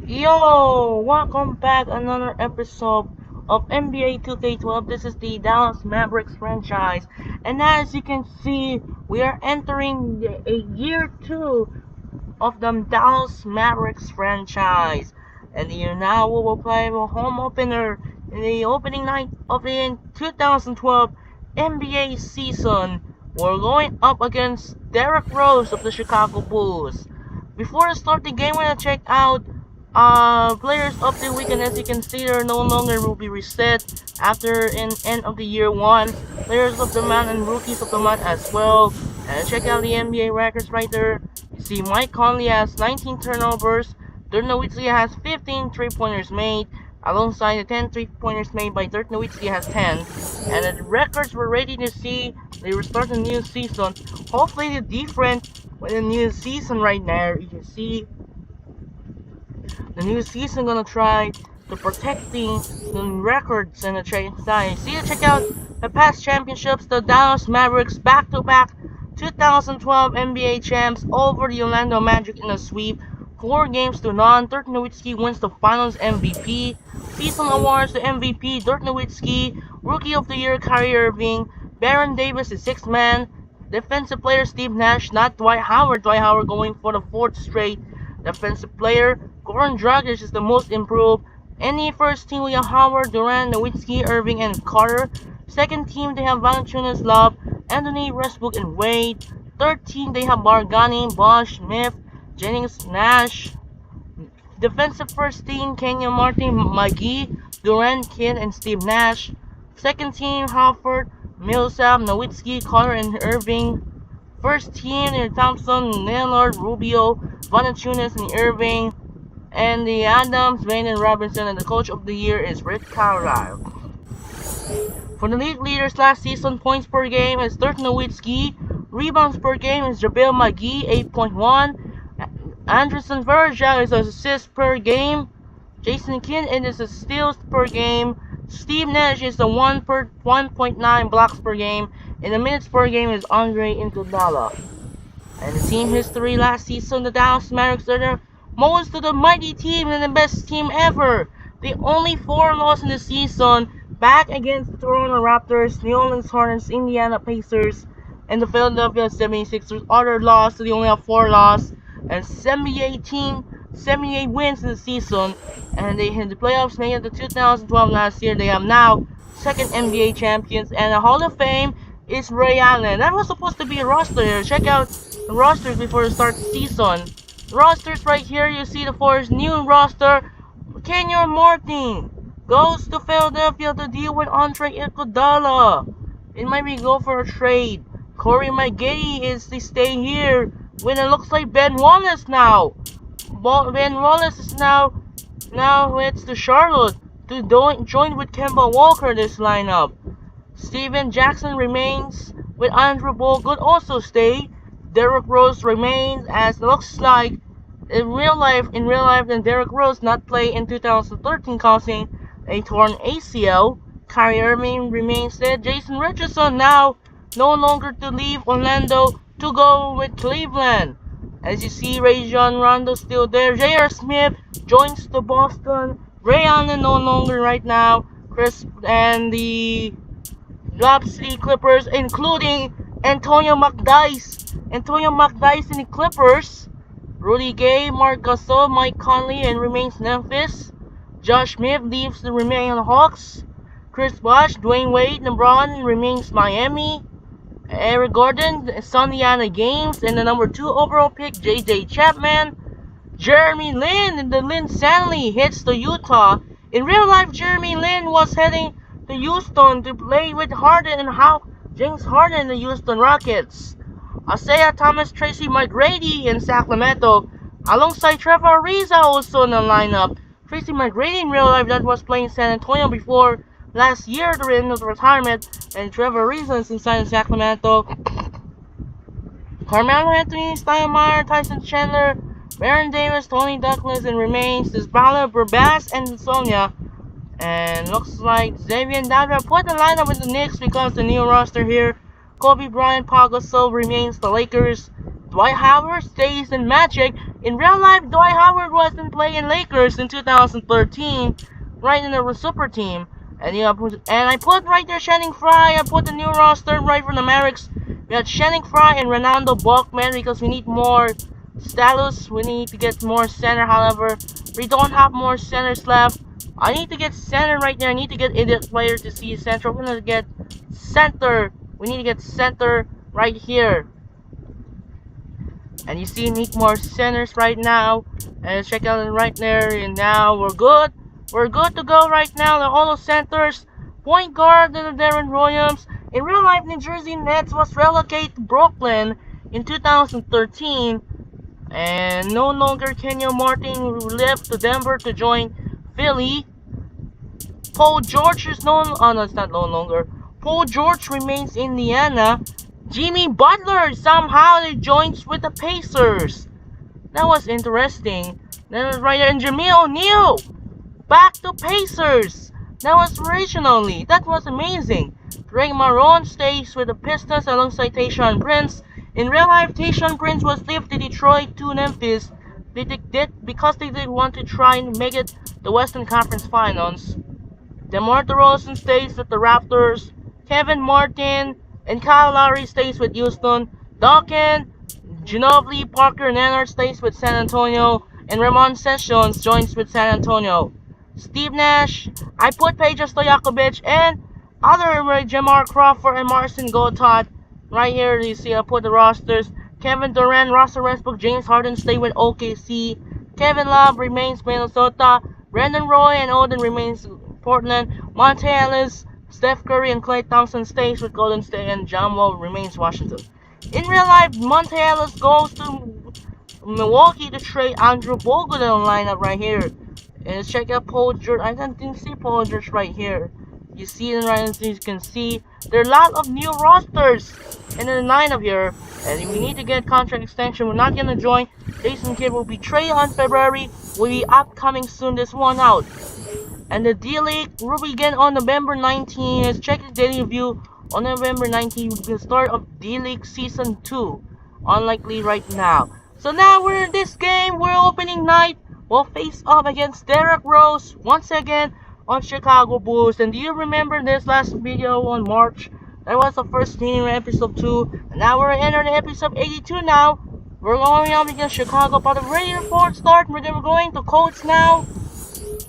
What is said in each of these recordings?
Yo, welcome back another episode of NBA 2K12. This is the Dallas Mavericks franchise, and as you can see, we are entering a year two of the Dallas Mavericks franchise. And you now we will play a home opener in the opening night of the 2012 NBA season. We're going up against Derrick Rose of the Chicago Bulls. Before I start the game, we're gonna check out players of the weekend. As you can see, they no longer will be reset after an end of the year one. Players of the month and rookies of the month as well. And check out the NBA records right there. You see Mike Conley has 19 turnovers. Dirk Nowitzki has 15 3-pointers made. Alongside the 10 3-pointers made by Dirk Nowitzki has 10. And the records we're ready to see. They will start the new season. Hopefully the different with the new season right now. You can see the new season gonna try to protecting the records and the trade side. See, check out the past championships. The Dallas Mavericks back-to-back 2012 NBA champs over the Orlando Magic in a sweep, 4-0. Dirk Nowitzki wins the Finals MVP. Season awards: the MVP Dirk Nowitzki, Rookie of the Year Kyrie Irving, Baron Davis is sixth man. Defensive player Steve Nash, not Dwight Howard. Dwight Howard going for the fourth straight defensive player. Goran Dragic is the most improved. Any first team we have Howard, Durant, Nowitzki, Irving, and Carter. Second team they have Valanciunas, Love, Anthony, Westbrook, and Wade. Third team they have Bargnani, Bosh, Smith, Jennings, Nash. Defensive first team Kenyon Martin, McGee, Durant, Kidd, and Steve Nash. Second team Halford, Millsap, Nowitzki, Carter, and Irving. First team are Thompson, Lillard, Rubio, Valanciunas, and Irving. And the Adams, Wayne, and Robinson, and the coach of the year is Rick Carlisle. For the league leaders last season, points per game is Dirk Nowitzki. Rebounds per game is JaVale McGee, 8.1. Anderson Varejao is assists per game. Jason Kidd is the steals per game. Steve Nash is the 1.9 blocks per game. And the minutes per game is Andre Iguodala. And the team history last season, the Dallas Mavericks are the most of the mighty team and the best team ever. The only 4 losses in the season, back against the Toronto Raptors, New Orleans Hornets, Indiana Pacers, and the Philadelphia 76ers. Other loss, so they only have 4 losses. And 78 wins in the season. And they hit the playoffs, making it to 2012 last year. They have now second NBA champions. And the Hall of Fame is Ray Allen. That was supposed to be a roster here. Check out the rosters before the start of the season. Rosters right here, you see the Force new roster. Kenyon Martin goes to Philadelphia to deal with Andre Iguodala. It might be go for a trade. Corey Maggette is to stay here when it looks like Ben Wallace now. Ben Wallace is now it's to Charlotte to join with Kemba Walker this lineup. Steven Jackson remains with Andrew Bogut also stay. Derrick Rose remains, as it looks like in real life then Derrick Rose not play in 2013 causing a torn ACL. Kyrie Irving remains there. Jason Richardson now no longer to leave Orlando to go with Cleveland. As you see, Rajon Rondo still there. J.R. Smith joins the Boston. Ray Allen no longer right now. Chris and the Lob City Clippers, including Antonio McDyess in the Clippers. Rudy Gay, Marc Gasol, Mike Conley, and remains Memphis. Josh Smith leaves to remain on the Hawks. Chris Bosh, Dwayne Wade, LeBron remains Miami. Eric Gordon, Indiana Games, and the number 2 overall pick, J.J. Chapman. Jeremy Lin and the Lin Stanley hits to Utah. In real life, Jeremy Lin was heading to Houston to play with Harden and James Harden in the Houston Rockets. Isaiah Thomas, Tracy McGrady in Sacramento, alongside Trevor Ariza also in the lineup. Tracy McGrady in real life that was playing San Antonio before last year during his retirement, and Trevor Ariza is inside Sacramento. Carmelo Anthony, Steinmeier, Tyson Chandler, Baron Davis, Tony Douglas, and remains Desbala, Burbas, and Sonia. And looks like Xavier Dada put the lineup with the Knicks because the new roster here. Kobe Bryant, Pau Gasol remains the Lakers. Dwight Howard stays in Magic. In real life, Dwight Howard wasn't playing Lakers in 2013, right in the super team. And I put right there Channing Frye. I put the new roster right from the Mavericks. We had Channing Frye and Ronaldo Balkman because we need more status. We need to get more center. However, we don't have more centers left. I need to get center right there. I need to get idiot player to see center. We're gonna get center. We need to get center right here. And you see, we need more centers right now. And check out it right there. And now we're good. We're good to go right now. The all centers. Point guard, Darren Williams. In real life, New Jersey Nets was relocated to Brooklyn in 2013. And no longer Kenyon Martin left to Denver to join Philly. Paul George is no it's not no longer. Paul George remains in Indiana. Jimmy Butler somehow they joins with the Pacers. That was interesting. Then right there, and Jameer O'Neal back to Pacers. That was originally. That was amazing. Greg Marone stays with the Pistons alongside Tayshaun Prince. In real life, Tayshaun Prince was left to Detroit to Memphis because they did want to try and make it the Western Conference Finals. DeMar DeRozan stays with the Raptors. Kevin Martin and Kyle Lowry stays with Houston. Duncan, Ginobili, Parker Leonard stays with San Antonio. And Ramon Sessions joins with San Antonio. Steve Nash, I put Peja Stojakovic and other Jamar Crawford and Marcin Gortat. Right here you see I put the rosters. Kevin Durant, Russell Westbrook, James Harden stay with OKC. Kevin Love remains Minnesota. Brandon Roy and Odin remains Portland. Monte Ellis, Steph Curry and Klay Thompson stays with Golden State, and John Wall remains Washington. In real life, Monte Ellis goes to Milwaukee to trade Andrew Bogut in the lineup right here. And let's check out Paul George. I didn't see Paul George right here. You see it right as you can see. There are a lot of new rosters in the lineup here. And we need to get contract extension. We're not gonna join. Jason Kidd will be traded on February. Will be upcoming soon. This one out. And the D-League will begin on November 19. Let's check the daily review on November 19. The start of D-League Season 2. Unlikely right now. So now we're in this game. We're opening night. We'll face off against Derrick Rose once again on Chicago Bulls. And do you remember this last video on March? That was the first team in episode 2. And now we're entering episode 82 now. We're going up against Chicago. But we're ready for start. We're going to coach now.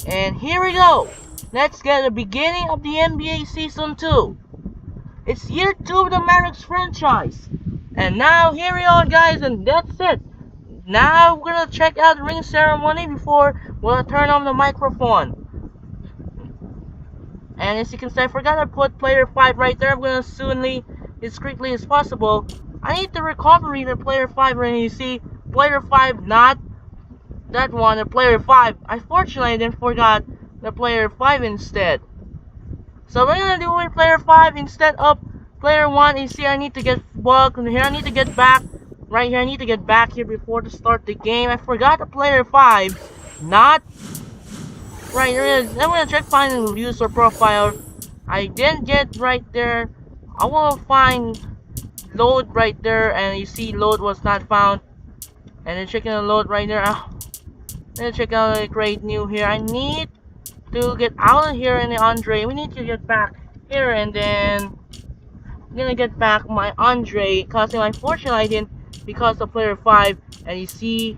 And here we go. Let's get the beginning of the NBA Season 2. It's year 2 of the Mavericks franchise. And now here we are, guys, and that's it. Now we're gonna check out the ring ceremony before we'll turn on the microphone. And as you can see, I forgot to put player 5 right there. I'm gonna soonly, as quickly as possible. I need to recover the player 5 right here. You see, player 5, not that one, the player 5. Unfortunately, I then forgot the player 5 instead. So we're gonna do with player 5 instead of player 1. You see, I need to get bugged here. I need to get back right here. I need to get back here before to start the game. I forgot the player 5, not right here. I'm gonna check find the user profile. I didn't get right there. I will find load right there, and you see load was not found. And then checking the load right there. Let's check out a great new here. I need to get out of here in the Andre. We need to get back here, and then I'm gonna get back my Andre, because unfortunately I didn't because of player 5. And you see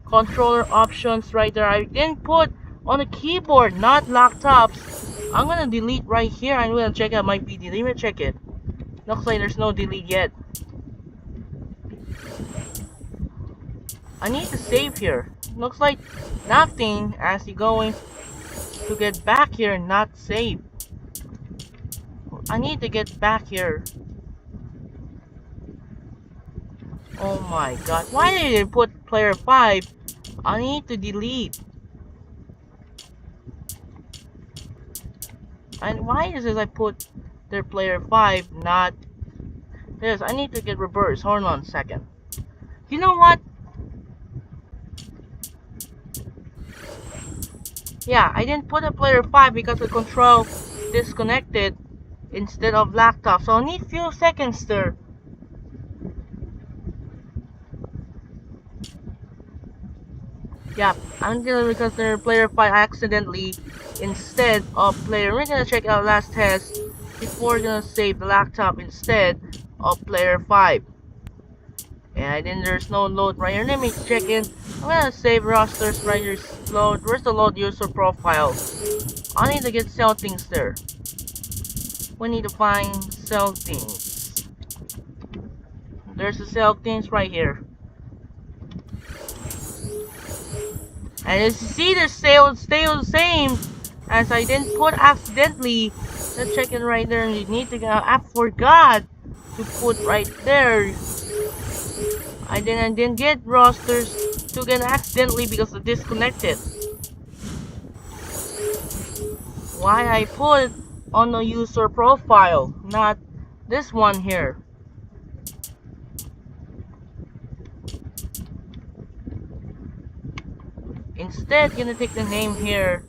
controller options right there. I didn't put on the keyboard, not laptops. I'm gonna delete right here. I'm gonna check out my PD. Let me check it. Looks like there's no delete yet. I need to save here. Looks like nothing as you going to get back here and not save. I need to get back here. Oh my god. Why did they put player 5? I need to delete. And why is this I put their player 5, not this? I need to get reverse. Hold on a second. You know what? Yeah, I didn't put a player 5 because the control disconnected instead of laptop. So I need few seconds there. Yeah, I'm gonna because they're player 5 accidentally instead of player. We're gonna check out last test before we're gonna save the laptop instead of player 5. And then there's no load right here. Let me check in. I'm gonna save rosters right here. Load. Where's the load user profile? I need to get settings there. We need to find settings. There's the settings right here. And as you see, the sales stay the same as I didn't put accidentally. Let's check it right there. And you need to go. I forgot to put right there. I didn't get rosters to get accidentally because of disconnected. Why I put on the user profile, not this one here. Instead, gonna take the name here,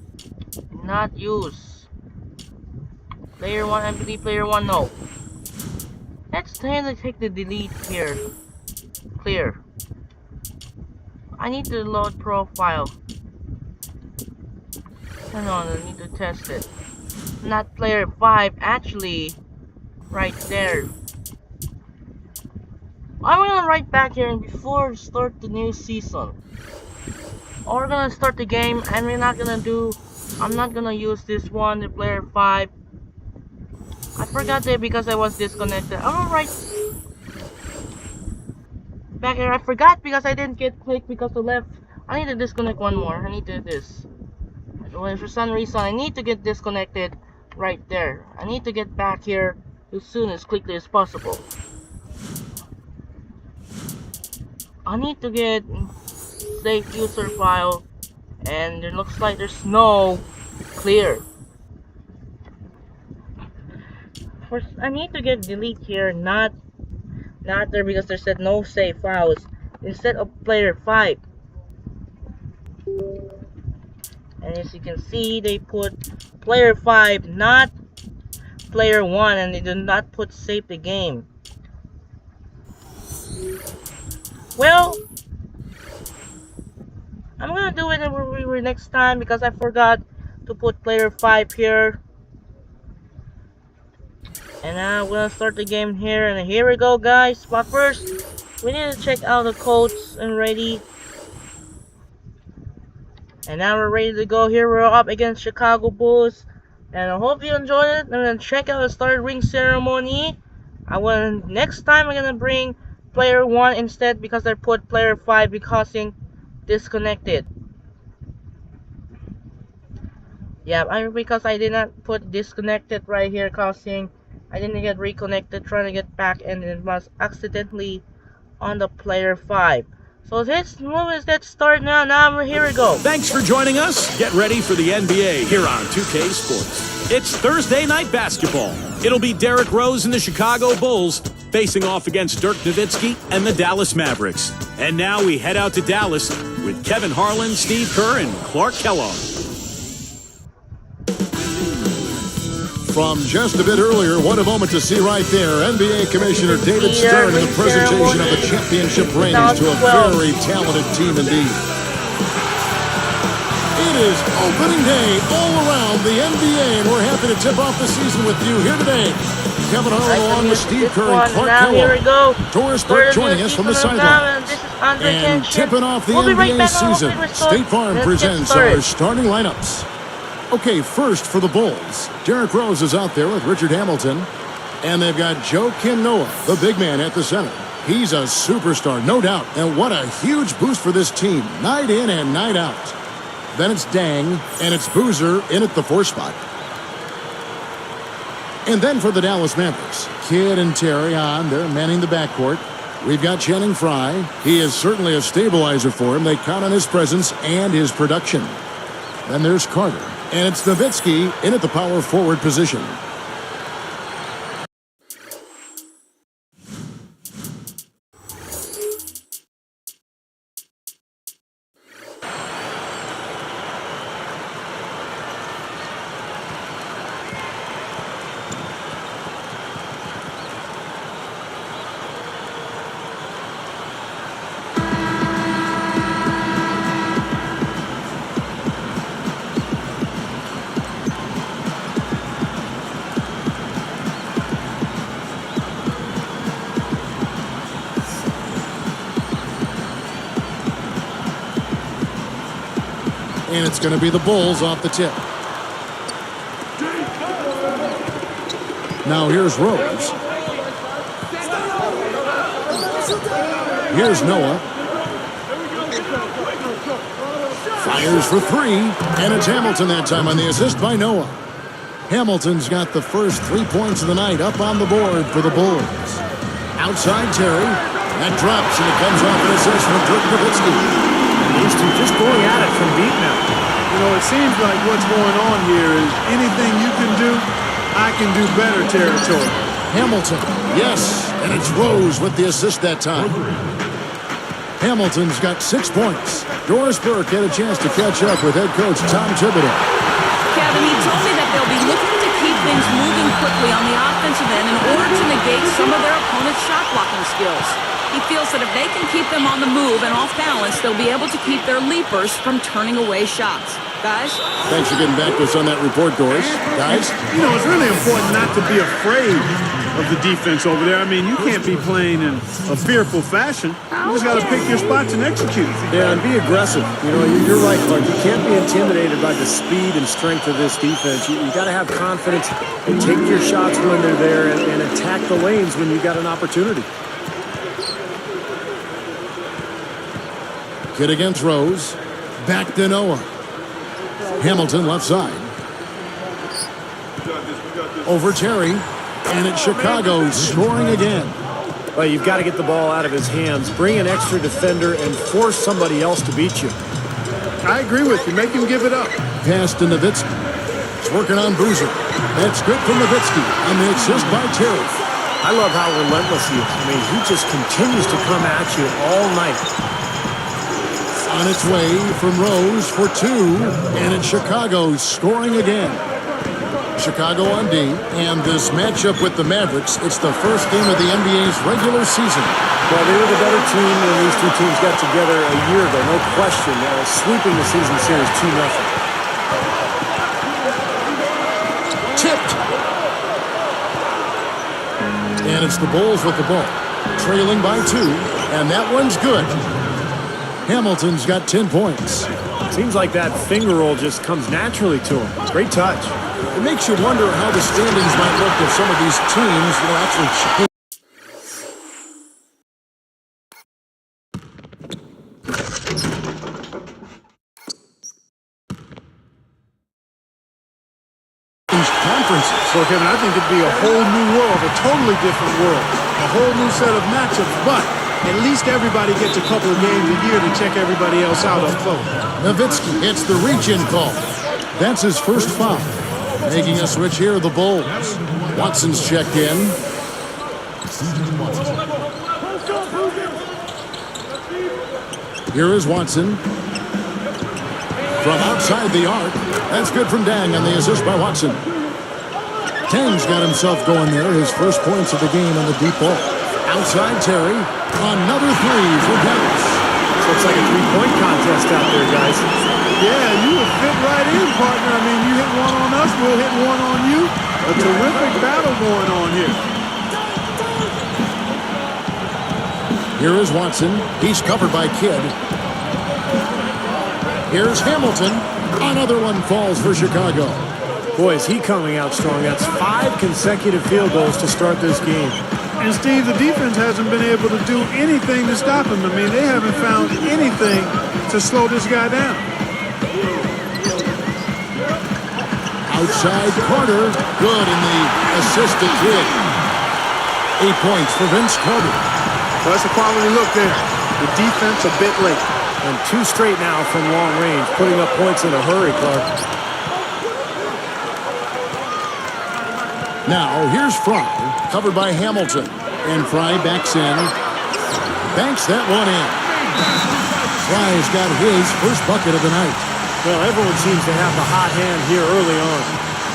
not use. Player 1, I believe player 1, no. Let's take the delete here. Clear. I need to load profile. Hang on, I need to test it. Not player 5, actually, right there. I'm gonna write back here and before start the new season. Or we're gonna start the game and I'm not gonna use this one, the player 5. I forgot that because I was disconnected. I'm gonna write back here. I forgot because I didn't get click because the left. I need to disconnect one more. I need to do this. For some reason, I need to get disconnected right there. I need to get back here as soon as quickly as possible. I need to get save user file, and it looks like there's no clear. First, I need to get delete here, not there because there said no save files instead of player 5. And as you can see, they put player 5, not player 1, and they did not put save the game. Well, I'm gonna do it next time because I forgot to put player 5 here. And now I'm gonna start the game here, and here we go, guys. But first, we need to check out the codes and ready. And now we're ready to go. Here we're up against Chicago Bulls, and I hope you enjoyed it. I'm gonna check out the start ring ceremony. Next time I'm gonna bring player 1 instead because I put player 5 because disconnected. Yeah, because I did not put disconnected right here, causing I didn't get reconnected trying to get back, and it was accidentally on the player 5. So let's start now. Here we go. Thanks for joining us. Get ready for the NBA here on 2K Sports. It's Thursday night basketball. It'll be Derrick Rose and the Chicago Bulls facing off against Dirk Nowitzki and the Dallas Mavericks. And now we head out to Dallas with Kevin Harlan, Steve Kerr, and Clark Kellogg. From just a bit earlier, what a moment to see right there. NBA Commissioner David Stern in the presentation of the championship rings to a very talented team indeed. It is opening day all around the NBA, and we're happy to tip off the season with you here today. Kevin Harlan along with Steve Kerr and Clark Kellogg. Doris Burke joining us from the sidelines. And tipping off the NBA season, State Farm presents our starting lineups. Okay, first for the Bulls, Derrick Rose is out there with Richard Hamilton. And they've got Joakim Noah, the big man at the center. He's a superstar, no doubt. And what a huge boost for this team, night in and night out. Then it's Dang, and it's Boozer in at the 4 spot. And then for the Dallas Mavericks, Kidd and Terry they're manning the backcourt. We've got Channing Frye. He is certainly a stabilizer for him. They count on his presence and his production. Then there's Carter. And it's Nowitzki in at the power forward position. And it's going to be the Bulls off the tip. Now here's Rose. Here's Noah. Fires for three, and it's Hamilton that time on the assist by Noah. Hamilton's got the first 3 points of the night up on the board for the Bulls. Outside Terry. That drops, and it comes off an assist from Dirk Nowitzki. And these two just going at it from deep now. You know, it seems like what's going on here is anything you can do, I can do better territory. Hamilton, yes, and it's Rose with the assist that time. Hamilton's got 6 points. Doris Burke had a chance to catch up with head coach Tom Thibodeau. Kevin, he told me that they'll be looking to keep things moving quickly on the offensive end in order to negate some of their opponent's shot blocking skills. He feels that if they can keep them on the move and off balance, they'll be able to keep their leapers from turning away shots. Guys? Thanks for getting back to us on that report, Doris. Guys? You know, it's really important not to be afraid of the defense over there. I mean, you can't be playing in a fearful fashion. You just got to pick your spots and execute. Yeah, and be aggressive. You know, you're right, Clark. You can't be intimidated by the speed and strength of this defense. You got to have confidence and take your shots when they're there and attack the lanes when you got an opportunity. Kid against Rose. Back to Noah. Hamilton left side. Over Terry. And it's Chicago scoring again. Well, you've got to get the ball out of his hands, bring an extra defender, and force somebody else to beat you. I agree with you. Make him give it up. Pass to Nowitzki. It's working on Boozer. That's good from Nowitzki. And the assist by Terry. I love how relentless he is. I mean, he just continues to come at you all night. On its way from Rose for two, and it's Chicago scoring again. Chicago on D, and this matchup with the Mavericks, it's the first game of the NBA's regular season. Well, they were the better team when these two teams got together a year ago, no question. Sweeping the season series 2-0. Tipped. And it's the Bulls with the ball, trailing by 2, and that one's good. Hamilton's got 10 points. Seems like that finger roll just comes naturally to him. Great touch. It makes you wonder how the standings might look if some of these teams will actually change. Conferences. So, Kevin, I think it'd be a whole new world, a totally different world, a whole new set of matchups, but at least everybody gets a couple of games a year to check everybody else out up close. Nowitzki hits the reach-in call. That's his first foul. Making a switch here, the Bulls. Watson's checked in. Here is Watson. From outside the arc. That's good from Dang on the assist by Watson. Dang's got himself going there. His first points of the game on the deep ball. Outside Terry. Another three for Dallas. Looks like a three-point contest out there, guys. Yeah, you would fit right in, partner. I mean, you hit one on us, we'll hit one on you. A terrific battle going on here. Here is Watson. He's covered by Kidd. Here's Hamilton. Another one falls for Chicago. Boy, is he coming out strong. That's 5 consecutive field goals to start this game. And, Steve, the defense hasn't been able to do anything to stop him. I mean, they haven't found anything to slow this guy down. Outside Carter. Good in the assist to Kidd. 8 points for Vince Carter. Well, that's a quality look there. The defense a bit late. And 2 straight now from long range, putting up points in a hurry, Clark. Now, here's Fry, covered by Hamilton. And Fry backs in. Banks that one in. Fry's got his first bucket of the night. Well, everyone seems to have the hot hand here early on.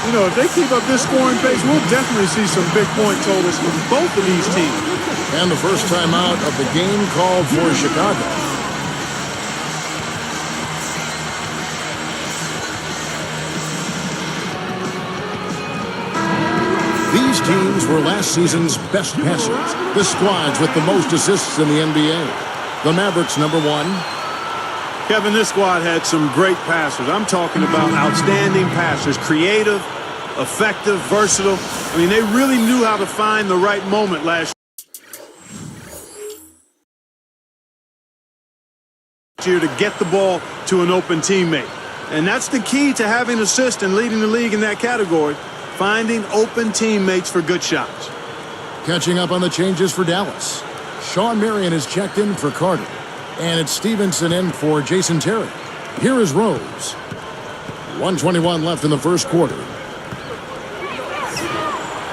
You know, if they keep up this scoring pace, we'll definitely see some big point totals from both of these teams. And the first time out of the game called for Chicago. These teams were last season's best passers. The squads with the most assists in the NBA. The Mavericks, number 1. Kevin, this squad had some great passers. I'm talking about outstanding passers, creative, effective, versatile. I mean, they really knew how to find the right moment last year to get the ball to an open teammate. And that's the key to having assists and leading the league in that category, finding open teammates for good shots. Catching up on the changes for Dallas. Sean Marion is checked in for Carter. And it's Stevenson in for Jason Terry. Here is Rose. 1:21 left in the first quarter.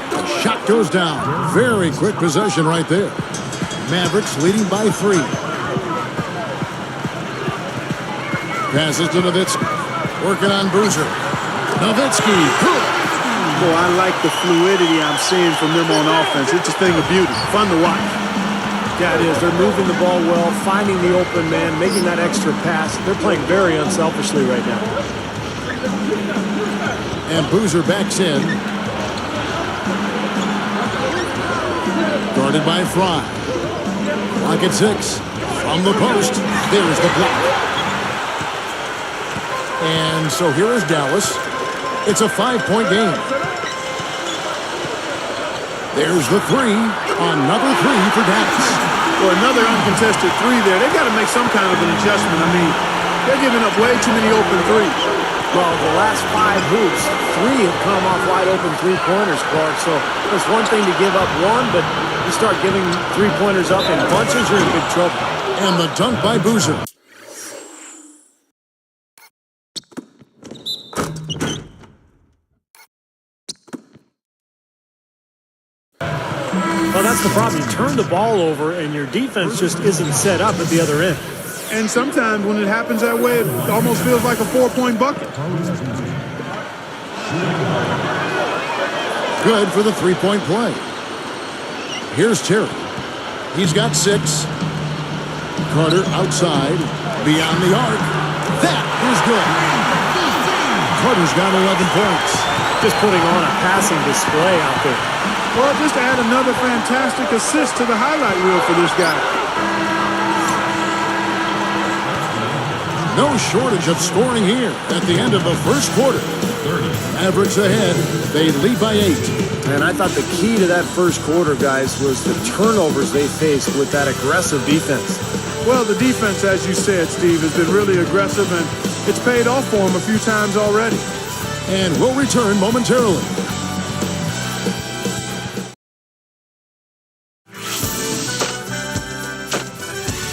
The shot goes down. Very quick possession right there. Mavericks leading by 3. Passes to Nowitzki. Working on Boozer. Nowitzki. Boy, I like the fluidity I'm seeing from them on offense. It's a thing of beauty. Fun to watch. Yeah, it is. They're moving the ball well, finding the open man, making that extra pass. They're playing very unselfishly right now. And Boozer backs in. Guarded by Fry. Clock at 6. From the post. There's the block. And so here is Dallas. It's a 5-point game. There's the 3. Another 3 for Dallas. Well, another uncontested 3 there. They've got to make some kind of an adjustment. I mean, they're giving up way too many open threes. Well, the last 5 hoops, 3 have come off wide open three-pointers, Clark. So it's one thing to give up one, but you start giving three-pointers up in bunches, you're in big trouble. And the dunk by Boozer. Well, that's the problem. You turn the ball over, and your defense just isn't set up at the other end. And sometimes when it happens that way, it almost feels like a 4-point bucket. Good for the 3-point play. Here's Terry. He's got 6. Carter outside. Beyond the arc. That is good. Carter's got 11 points. Just putting on a passing display out there. Well, just add another fantastic assist to the highlight reel for this guy. No shortage of scoring here at the end of the first quarter. Mavericks ahead. They lead by 8. And I thought the key to that first quarter, guys, was the turnovers they faced with that aggressive defense. Well, the defense, as you said, Steve, has been really aggressive, and it's paid off for them a few times already. And we'll return momentarily.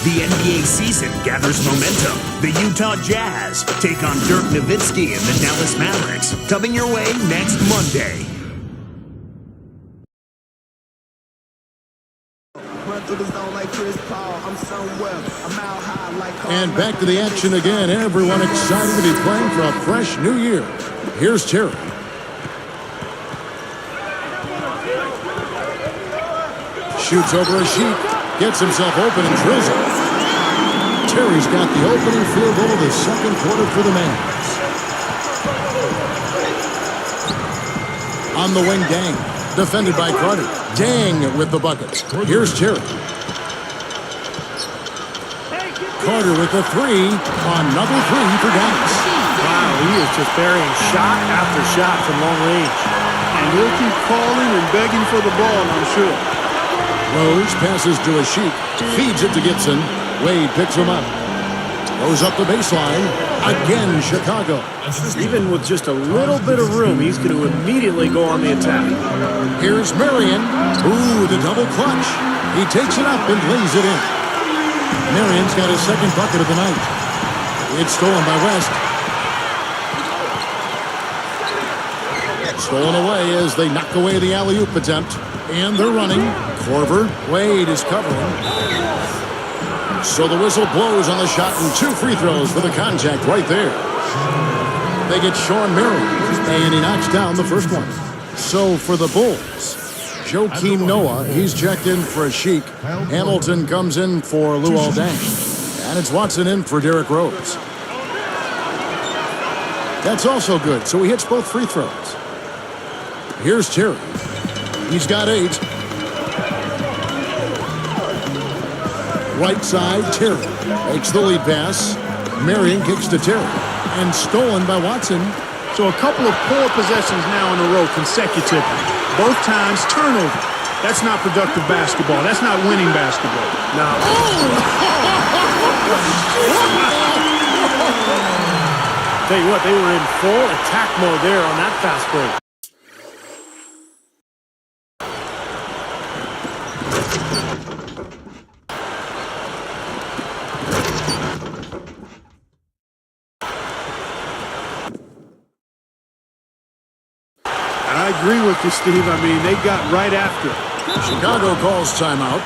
The NBA season gathers momentum. The Utah Jazz take on Dirk Nowitzki and the Dallas Mavericks. Coming your way next Monday. And back to the action again. Everyone excited to be playing for a fresh new year. Here's Terry. Shoots over a sheet. Gets himself open and drills it. Terry's got the opening field goal of the second quarter for the Mavs. On the wing, Dang. Defended by Carter. Dang with the bucket. Here's Terry. Carter with the 3. Another 3 for Dallas. Wow, he is just burying shot after shot from long range. And he'll keep calling and begging for the ball, I'm sure. Rose passes to a sheet. Feeds it to Gibson. Wade picks him up. Goes up the baseline. Again, Chicago. Even with just a little bit of room, he's going to immediately go on the attack. Here's Marion. Ooh, the double clutch. He takes it up and lays it in. Marion's got his second bucket of the night. It's stolen by West. Stolen away as they knock away the alley-oop attempt. And they're running. Korver. Wade is covering. So the whistle blows on the shot and 2 free throws for the contact right there. They get Sean Marion, and he knocks down the first one. So for the Bulls, Joakim Noah, he's checked in for a Sheik. Hamilton comes in for Luol Deng. And it's Watson in for Derrick Rose. That's also good, so he hits both free throws. Here's Terry. He's got 8. Right side, Terry makes the lead pass. Marion kicks to Terry. And stolen by Watson. So a couple of poor possessions now in a row consecutively. Both times turnover. That's not productive basketball. That's not winning basketball. Now. Tell you what, they were in full attack mode there on that fast break. I agree with you, Steve. I mean, they got right after it. Chicago calls timeout.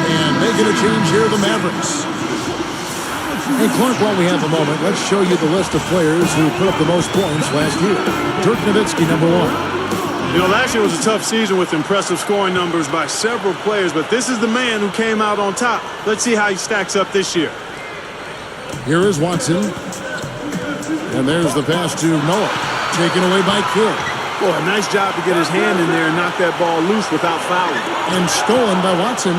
And making a change here, the Mavericks. Hey, Clark, while we have a moment, let's show you the list of players who put up the most points last year. Dirk Nowitzki, number 1. You know, last year was a tough season with impressive scoring numbers by several players, but this is the man who came out on top. Let's see how he stacks up this year. Here is Watson. And there's the pass to Noah. Taken away by Kidd. Boy, a nice job to get his hand in there and knock that ball loose without fouling. And stolen by Watson.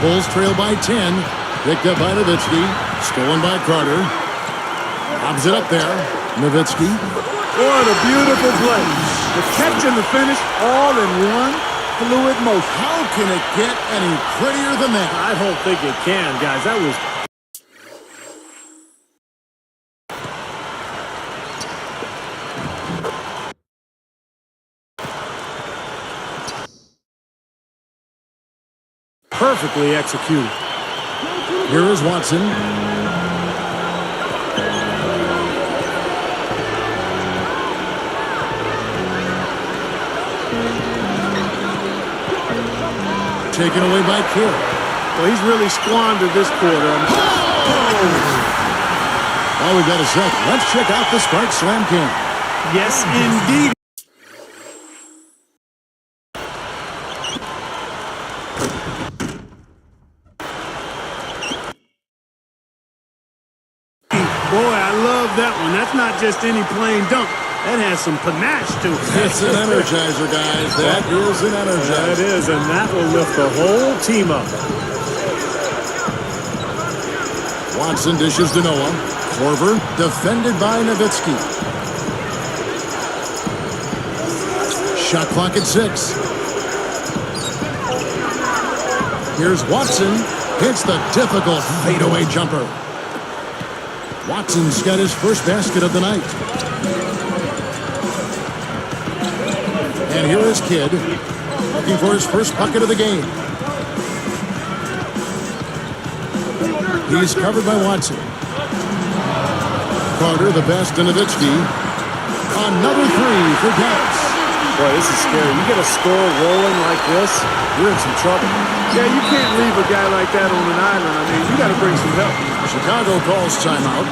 Bulls trail by 10. Picked up by Nowitzki. Stolen by Carter. Lobs it up there. Nowitzki. What a beautiful play. The catch and the finish all in one fluid motion. How can it get any prettier than that? I don't think it can, guys. That was... perfectly executed. Here is Watson. Taken away by Kidd. Well, he's really squandered this quarter. Oh, we've got a sec. Let's check out the Spark Slam Cam. Yes, indeed. Boy, I love that one. That's not just any plain dunk. That has some panache to it. It's an energizer, guys. That is an energizer. That is, and that will lift the whole team up. Watson dishes to Noah. Korver defended by Nowitzki. Shot clock at 6. Here's Watson. Hits the difficult fadeaway jumper. Watson's got his first basket of the night. And here is Kidd, looking for his first bucket of the game. He's covered by Watson. Carter, the best to Nowitzki. Another 3 for Dallas. Boy, this is scary. You get a score rolling like this, you're in some trouble. Yeah, you can't leave a guy like that on an island. I mean, you got to bring some help. Chicago calls timeout.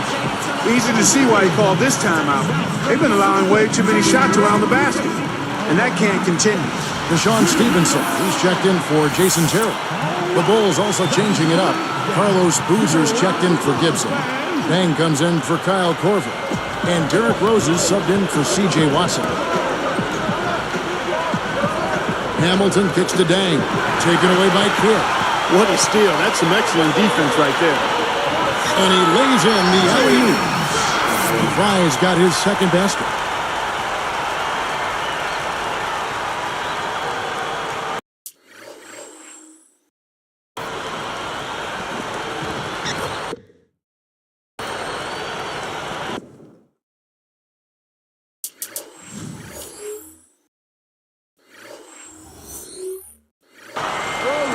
Easy to see why he called this timeout. They've been allowing way too many shots around the basket. And that can't continue. Deshaun Stevenson, he's checked in for Jason Terry. The Bulls also changing it up. Carlos Boozer's checked in for Gibson. Bang comes in for Kyle Korver. And Derrick Rose is subbed in for C.J. Watson. Hamilton kicks to Dang. Taken away by Kidd. What a steal. That's some excellent defense right there. And he lays in the alley-oop. Fry's got his second basket.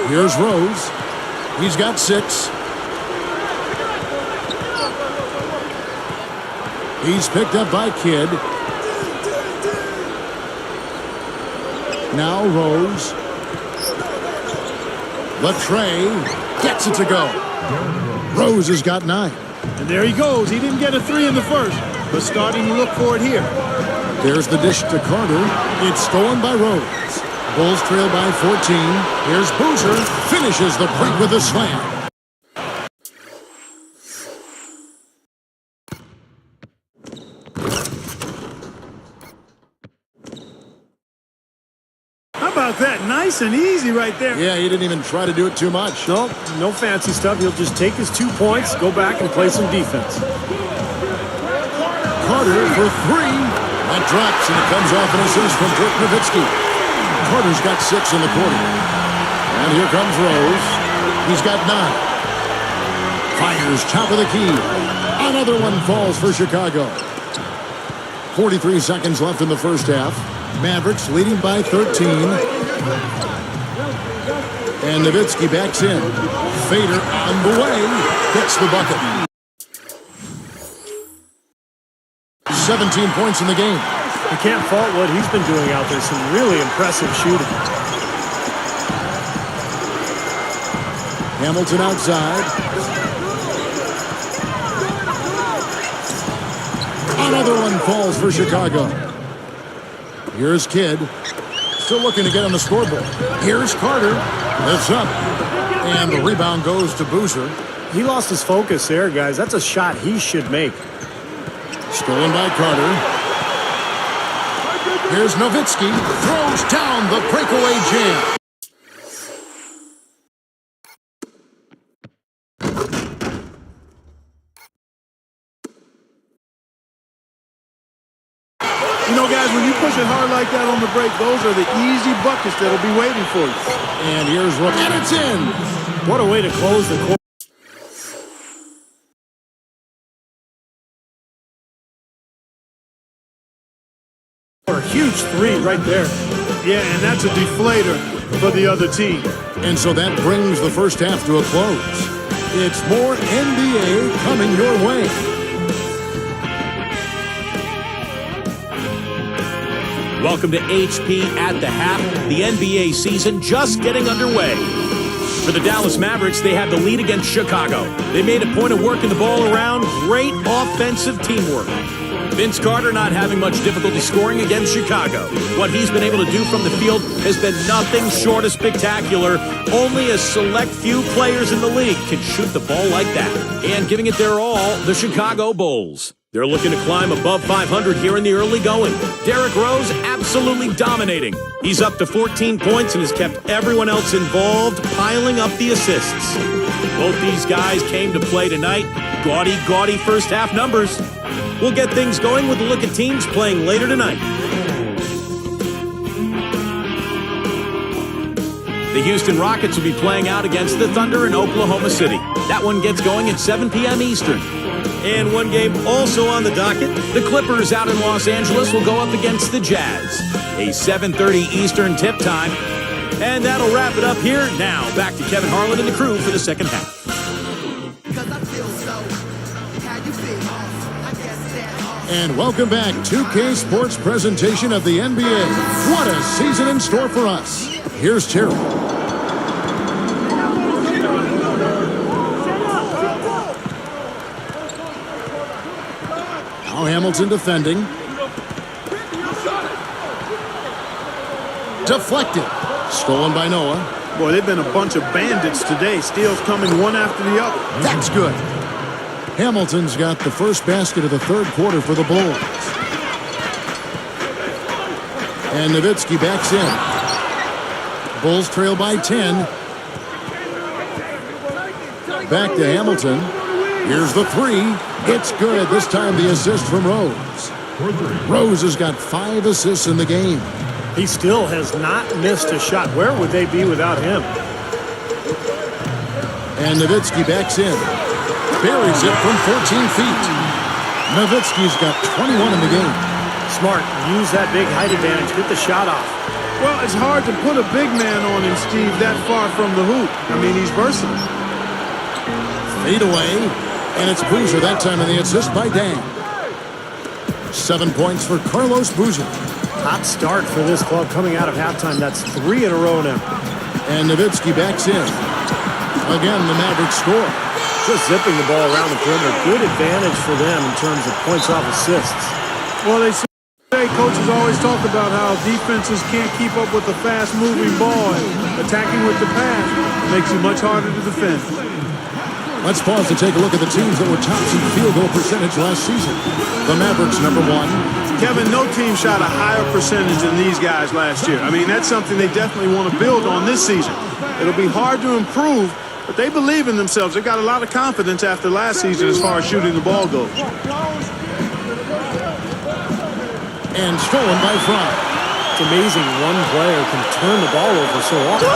Here's Rose. He's got 6. He's picked up by Kidd. Now Rose. Latrey gets it to go. Rose has got 9. And there he goes. He didn't get a 3 in the first, but starting to look for it here. There's the dish to Carter. It's stolen by Rose. Bulls trail by 14. Here's Boozer. Finishes the break with a slam. about that? Nice and easy right there. Yeah, he didn't even try to do it too much. Nope, no fancy stuff. He'll just take his 2 points, go back and play some defense. Carter for 3. That drops, and it comes off an assist from Dirk Nowitzki. Carter's got 6 in the quarter. And here comes Rose. He's got 9. Fires top of the key. Another one falls for Chicago. 43 seconds left in the first half. Mavericks leading by 13. And Nowitzki backs in. Fader on the way. Gets the bucket. 17 points in the game. You can't fault what he's been doing out there. Some really impressive shooting. Hamilton outside. Another one falls for Chicago. Here's Kidd. Still looking to get on the scoreboard. Here's Carter. Lifts up. And the rebound goes to Boozer. He lost his focus there, guys. That's a shot he should make. Stolen by Carter. Here's Nowitzki. Throws down the breakaway jam. You know, guys, when you push it hard like that on the break, those are the easy buckets that'll be waiting for you. And here's what, and it's in. What a way to close the quarter. A huge 3 right there. Yeah, and that's a deflator for the other team. And so that brings the first half to a close. It's more NBA coming your way. Welcome to HP at the half. The NBA season just getting underway. For the Dallas Mavericks, they have the lead against Chicago. They made a point of working the ball around. Great offensive teamwork. Vince Carter not having much difficulty scoring against Chicago. What he's been able to do from the field has been nothing short of spectacular. Only a select few players in the league can shoot the ball like that. And giving it their all, the Chicago Bulls. They're looking to climb above 500 here in the early going. Derrick Rose absolutely dominating. He's up to 14 points and has kept everyone else involved, piling up the assists. Both these guys came to play tonight. Gaudy first half numbers. We'll get things going with a look at teams playing later tonight. The Houston Rockets will be playing out against the Thunder in Oklahoma City. That one gets going at 7 p.m. Eastern. And one game also on the docket. The Clippers out in Los Angeles will go up against the Jazz. A 7:30 Eastern tip time. And that'll wrap it up here. Now, back to Kevin Harlan and the crew for the second half. And welcome back, 2K Sports presentation of the NBA. What a season in store for us. Here's Terry. Now Hamilton defending. Deflected. Stolen by Noah. Boy, they've been a bunch of bandits today. Steals coming one after the other. That's good. Hamilton's got the first basket of the third quarter for the Bulls. And Nowitzki backs in. Bulls trail by 10. Back to Hamilton. Here's the 3. It's good. This time the assist from Rose. Rose has got 5 assists in the game. He still has not missed a shot. Where would they be without him? And Nowitzki backs in. Buries it from 14 feet. Nowitzki's got 21 in the game. Smart. Use that big height advantage. Get the shot off. Well, it's hard to put a big man on him, Steve, that far from the hoop. I mean, he's versatile. Fade away. And it's Boozer that time in the assist by Dan. 7 points for Carlos Boozer. Hot start for this club coming out of halftime. That's 3 in a row now. And Nowitzki backs in. Again, the Mavericks score. Just zipping the ball around the perimeter. Good advantage for them in terms of points off assists. Well, they say coaches always talk about how defenses can't keep up with the fast-moving ball, and attacking with the pass makes it much harder to defend. Let's pause to take a look at the teams that were tops in field goal percentage last season. The Mavericks, number 1. Kevin, no team shot a higher percentage than these guys last year. I mean, that's something they definitely want to build on this season. It'll be hard to improve, but they believe in themselves. They've got a lot of confidence after last season as far as shooting the ball goes. And stolen by Fry. It's amazing one player can turn the ball over so often.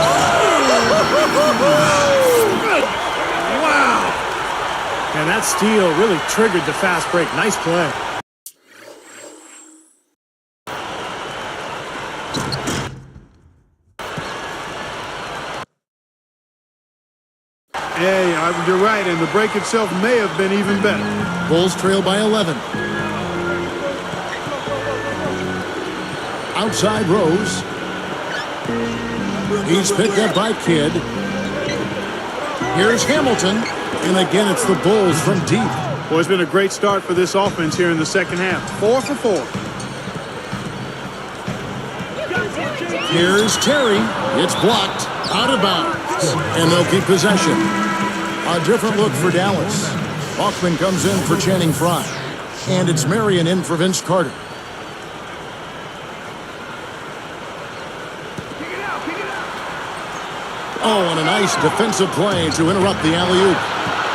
Wow! And that steal really triggered the fast break. Nice play. Hey, you're right, and the break itself may have been even better. Bulls trail by 11. Outside Rose. He's picked up by Kidd. Here's Hamilton. And again, it's the Bulls from deep. Boy, it's been a great start for this offense here in the second half. 4 for 4. Here's Terry. It's blocked. Out of bounds. And they'll keep possession. A different look for Dallas. Bachman comes in for Channing Frye. And it's Marion in for Vince Carter. Oh, and a nice defensive play to interrupt the alley-oop.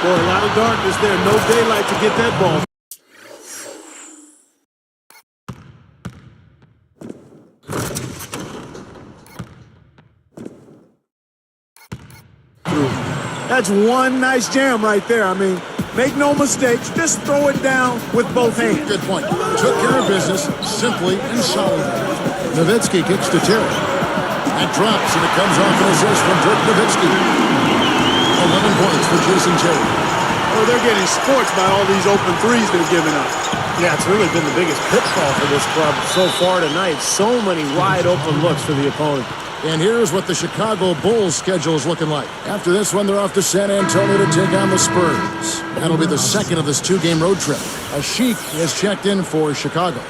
Boy, a lot of darkness there. No daylight to get that ball. That's one nice jam right there. I mean, make no mistakes. Just throw it down with both hands. Good point. Took care of business simply and solidly. Nowitzki kicks to Terry. That drops, and it comes off an assist from Dirk Nowitzki. 11 points for Jason Terry. Oh, they're getting scorched by all these open threes they're giving up. Yeah, it's really been the biggest pitfall for this club so far tonight. So many wide open looks for the opponent. And here's what the Chicago Bulls schedule is looking like. After this one, they're off to San Antonio to take on the Spurs. That'll be the second of this 2-game road trip. Ashik has checked in for Chicago.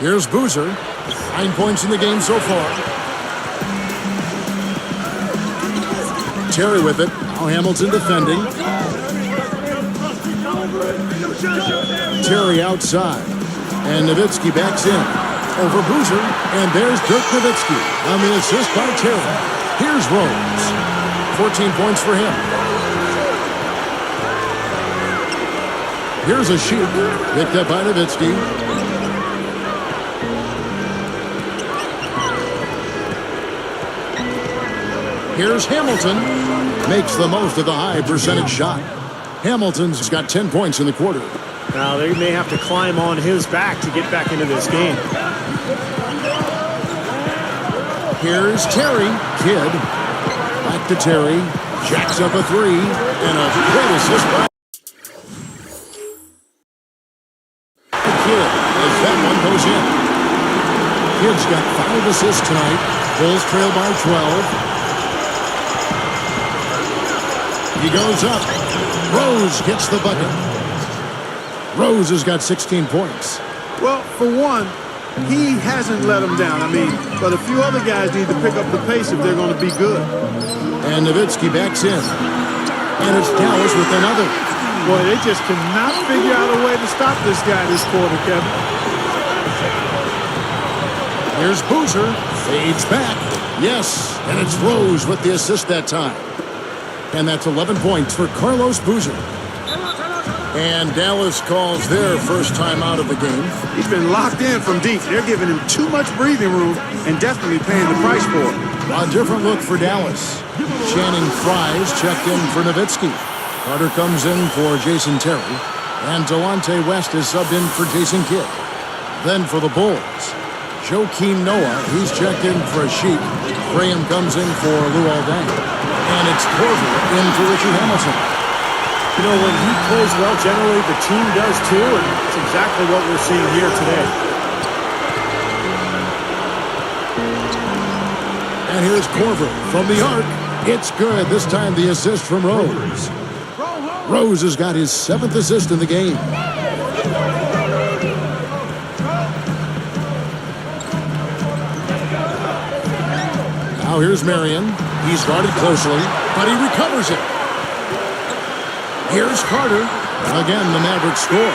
Here's Boozer. 9 points in the game so far. Terry with it. Now Hamilton defending. Terry outside. And Nowitzki backs in. Over Boozer. And there's Dirk Nowitzki on the assist by Terry. Here's Rose. 14 points for him. Here's a shoot. Picked up by Nowitzki. Here's Hamilton. Makes the most of the high percentage shot. Hamilton's got 10 points in the quarter. Now, they may have to climb on his back to get back into this game. Here's Terry. Kidd. Back to Terry. Jacks up a three. And a great assist by Kidd as that one goes in. Kidd's got 5 assists tonight. Bulls trail by 12. He goes up. Rose gets the bucket. Rose has got 16 points. Well, for one, he hasn't let them down. I mean, but a few other guys need to pick up the pace if they're going to be good. And Nowitzki backs in. And it's Dallas with another. Boy, they just cannot figure out a way to stop this guy this quarter, Kevin. Here's Boozer. Fades back. Yes, and it's Rose with the assist that time. And that's 11 points for Carlos Boozer. And Dallas calls their first time out of the game. He's been locked in from deep. They're giving him too much breathing room and definitely paying the price for it. A different look for Dallas. Channing Frye's checked in for Nowitzki. Carter comes in for Jason Terry. And Delonte West is subbed in for Jason Kidd. Then for the Bulls, Joakim Noah, he's checked in for Ashik. Graham comes in for Lou Aldang. And it's Korver in for Richie Hamilton. You know, when he plays well, generally the team does too, and it's exactly what we're seeing here today. And here's Korver from the arc. It's good. This time the assist from Rose. Rose has got his 7th assist in the game. Now here's Marion. He's guarded closely, but he recovers it. Here's Carter. Again, the Mavericks score.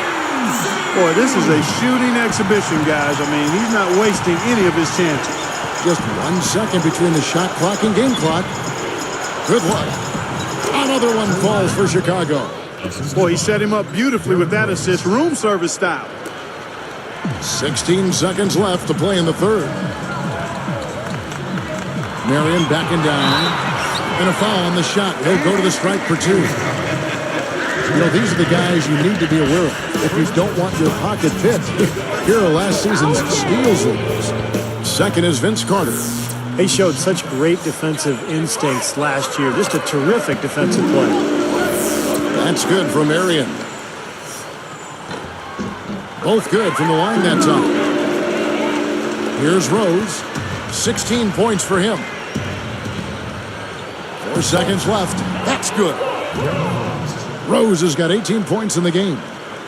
Boy, this is a shooting exhibition, guys. I mean, he's not wasting any of his chances. Just 1 second between the shot clock and game clock. Good luck. Another one falls for Chicago. Boy, he set him up beautifully with that assist, room service style. 16 seconds left to play in the third. Marion backing down. And a foul on the shot. He'll go to the strike for 2. You know, these are the guys you need to be aware of if you don't want your pocket picked. Here are last season's steals leaders. Second is Vince Carter. He showed such great defensive instincts last year. Just a terrific defensive play. That's good from Marion. Both good from the line that time. Here's Rose. 16 points for him. 4 seconds left. That's good. Rose has got 18 points in the game.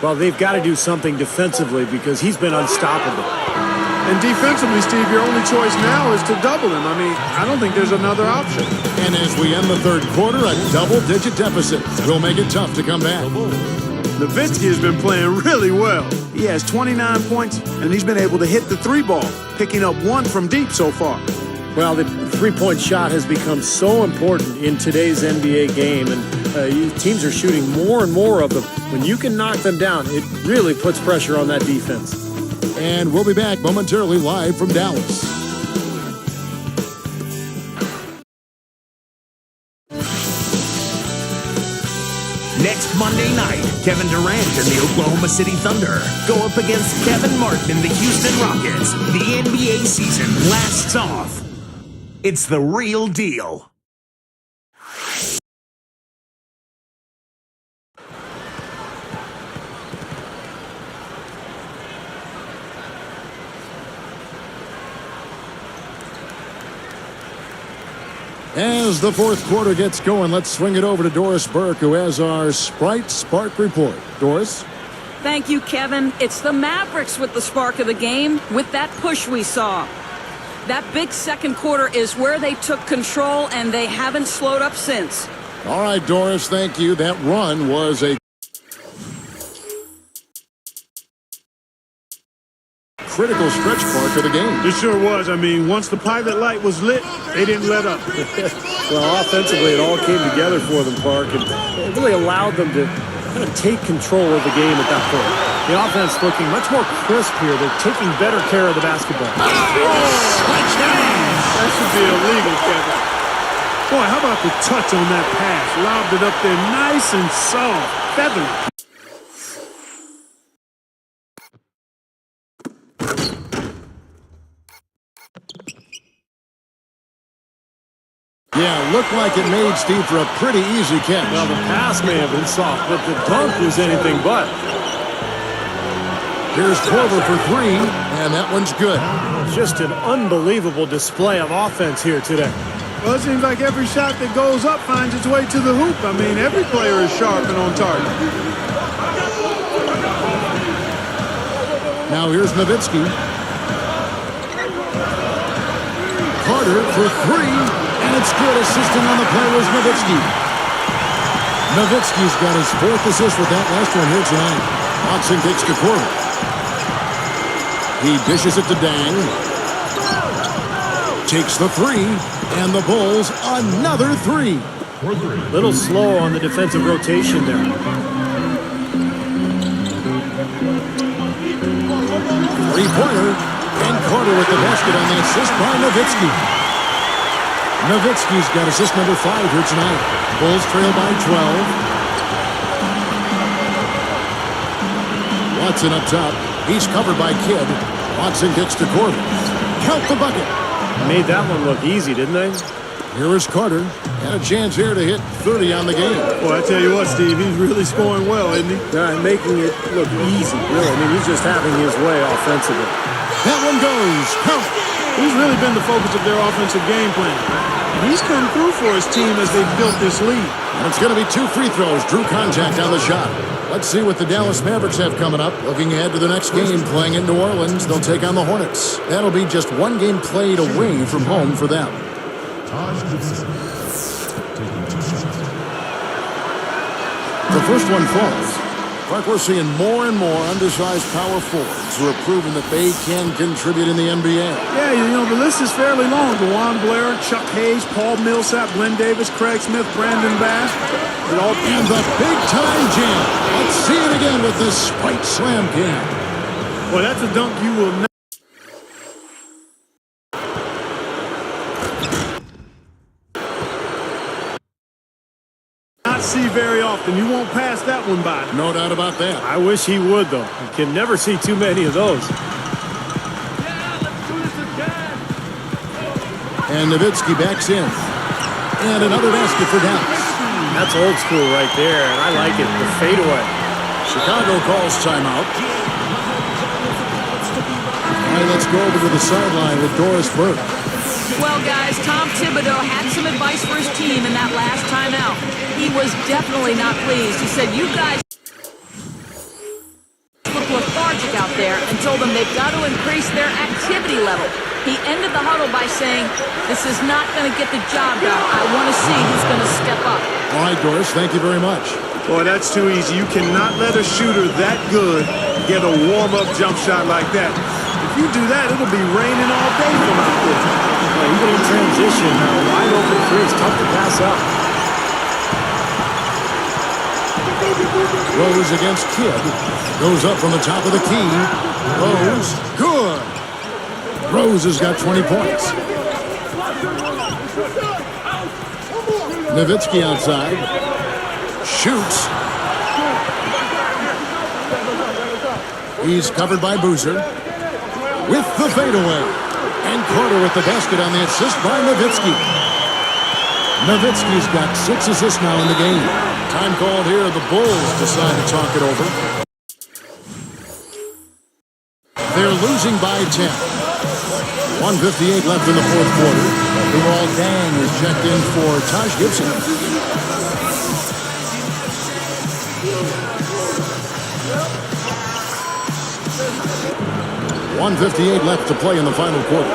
Well, they've got to do something defensively because he's been unstoppable. And defensively, Steve, your only choice now is to double him. I mean, I don't think there's another option. And as we end the third quarter, a double-digit deficit will make it tough to come back. Nowitzki has been playing really well. He has 29 points, and he's been able to hit the 3-ball, picking up 1 from deep so far. Well, the three-point shot has become so important in today's NBA game, and teams are shooting more and more of them. When you can knock them down, it really puts pressure on that defense. And we'll be back momentarily live from Dallas. Next Monday night, Kevin Durant and the Oklahoma City Thunder go up against Kevin Martin and the Houston Rockets. The NBA season lasts off. It's the real deal. As the fourth quarter gets going, let's swing it over to Doris Burke, who has our Sprite Spark report. Doris? Thank you, Kevin. It's the Mavericks with the spark of the game, with that push we saw. That big second quarter is where they took control, and they haven't slowed up since. All right, Doris, thank you. That run was a critical stretch mark of the game. It sure was. I mean, once the pilot light was lit, they didn't let up. Well, offensively, it all came together for them, Clark, and it really allowed them to kind of take control of the game at that point. The offense looking much more crisp here. They're taking better care of the basketball. That should be illegal, Kevin. Boy, how about the touch on that pass? Lobbed it up there nice and soft. Feathery. Yeah, looked like it made Steve for a pretty easy catch. Well, the pass may have been soft, but the dunk was anything but. Here's Korver for 3, and that one's good. Just an unbelievable display of offense here today. Well, it seems like every shot that goes up finds its way to the hoop. I mean, every player is sharp and on target. Now here's Nowitzki. Carter for 3, and it's good. Assisting on the play was Nowitzki. Nowitzki's got his 4th assist with that last one here tonight. Watson kicks to Korver. He dishes it to Dang. Takes the 3, and the Bulls another 3. Little slow on the defensive rotation there. Three-pointer, and Carter with the basket on the assist by Nowitzki. Nowitzki's got assist number 5 here tonight. Bulls trail by 12. Watson up top. He's covered by Kidd. Watson gets to Korver. Count the bucket. Made that one look easy, didn't they? Here is Carter. And a chance here to hit 30 on the game. Boy, I tell you what, Steve, he's really scoring well, isn't he? Yeah, making it look easy, really. I mean, he's just having his way offensively. That one goes. Count. He's really been the focus of their offensive game plan. And he's come through for his team as they've built this lead. And it's going to be 2 free throws. Drew contact on the shot. Let's see what the Dallas Mavericks have coming up. Looking ahead to the next game, playing in New Orleans, they'll take on the Hornets. That'll be just 1 game played away from home for them. The first one falls. Like we're seeing more and more undersized power forwards who are proving that they can contribute in the NBA. Yeah, you know, the list is fairly long. DeJuan Blair, Chuck Hayes, Paul Millsap, Glenn Davis, Craig Smith, Brandon Bass. And the big-time jam. Let's see it again with this Spike Slam game. Well, that's a dunk you will not see very often. You won't pass that one by. No doubt about that. I wish he would, though. You can never see too many of those. And Nowitzki backs in. And another basket for Dallas. That's old school right there, and I like it. The fadeaway. Chicago calls timeout. All right, let's go over to the sideline with Doris Burke. Well, guys, Tom Thibodeau had some advice for his team in that last timeout. He was definitely not pleased. He said, you guys look lethargic out there, and told them they've got to increase their activity level. He ended the huddle by saying, this is not going to get the job done. I want to see who's going to step up. All right, Doris, thank you very much. Boy, that's too easy. You cannot let a shooter that good get a warm-up jump shot like that. If you do that, it'll be raining all day from out there. Well, even in transition, wide open three is tough to pass up. Rose against Kidd. Goes up from the top of the key. Rose, good. Rose has got 20 points. Nowitzki outside. Shoots. He's covered by Boozer. With the fadeaway. And Carter with the basket on the assist by Nowitzki. Nowitzki's got 6 assists now in the game. Time called here. The Bulls decide to talk it over. They're losing by 10. 1:58 left in the fourth quarter. Luol Deng is checked in for Taj Gibson. .158 left to play in the final quarter.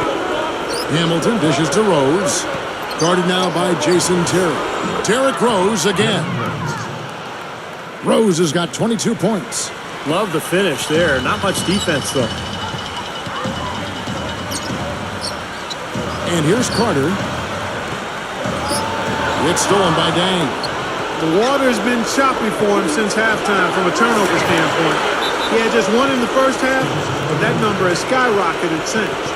Hamilton dishes to Rose. Guarded now by Jason Terry. Derrick Rose again. Rose has got 22 points. Love the finish there. Not much defense, though. And here's Carter. It's stolen by Deng. The water's been choppy for him since halftime from a turnover standpoint. He had just one in the first half, but that number has skyrocketed since.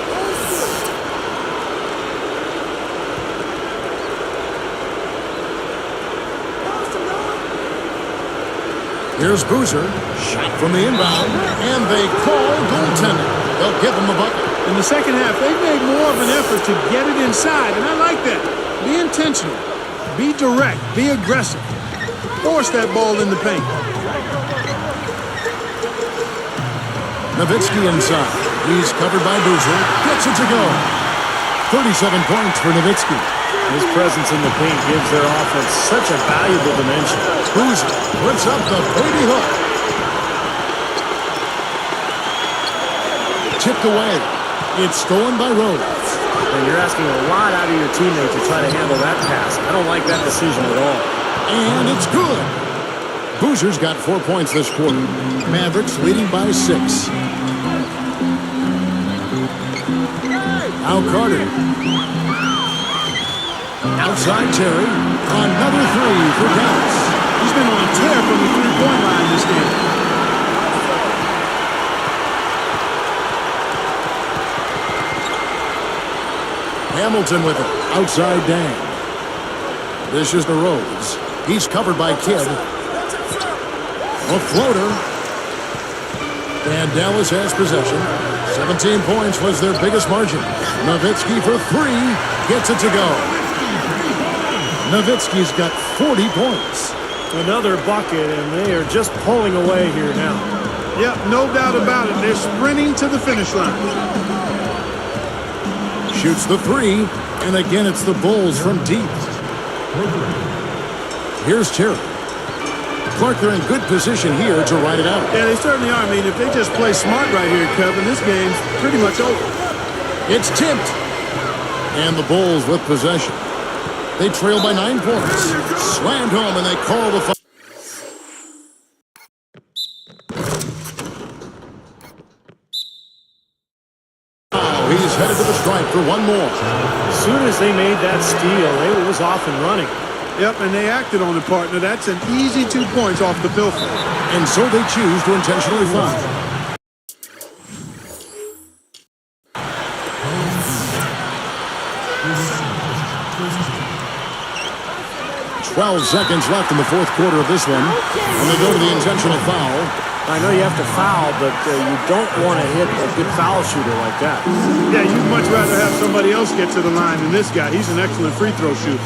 Here's Boozer. Shot from the inbound. And they call goaltending. They'll give him a bucket. In the second half, they've made more of an effort to get it inside, and I like that. Be intentional. Be direct. Be aggressive. Force that ball in the paint. Nowitzki inside. He's covered by Boozer. Gets it to go. 37 points for Nowitzki. His presence in the paint gives their offense such a valuable dimension. Boozer puts up the baby hook. Tipped away. It's stolen by Rose. And you're asking a lot out of your teammate to try to handle that pass. I don't like that decision at all. And it's good. Boozer's got 4 points this quarter. Mavericks leading by 6. Now Carter. Outside Terry. Another 3 for Dallas. He's been on a tear from the three-point line this game. Hamilton with it. Outside Deng. This is the Rose. He's covered by Kidd. A floater. And Dallas has possession. 17 points was their biggest margin. Nowitzki for 3. Gets it to go. Nowitzki's got 40 points. Another bucket, and they are just pulling away here now. Yep, no doubt about it. They're sprinting to the finish line. Shoots the 3, and again it's the Bulls from deep. Here's Terry. Clark, they're in good position here to ride it out. Yeah, they certainly are. I mean, if they just play smart right here, Kevin, this game's pretty much over. It's tipped. And the Bulls with possession. They trail by 9 points. Slammed home, and they call the foul. He's headed to the stripe for one more. As soon as they made that steal, it was off and running. Yep, and they acted on it, partner. That's an easy 2 points off the pilfer. And so they choose to intentionally foul. 12 seconds left in the fourth quarter of this one. And they go to the intentional foul. I know you have to foul, but you don't want to hit a good foul shooter like that. Yeah, you'd much rather have somebody else get to the line than this guy. He's an excellent free throw shooter.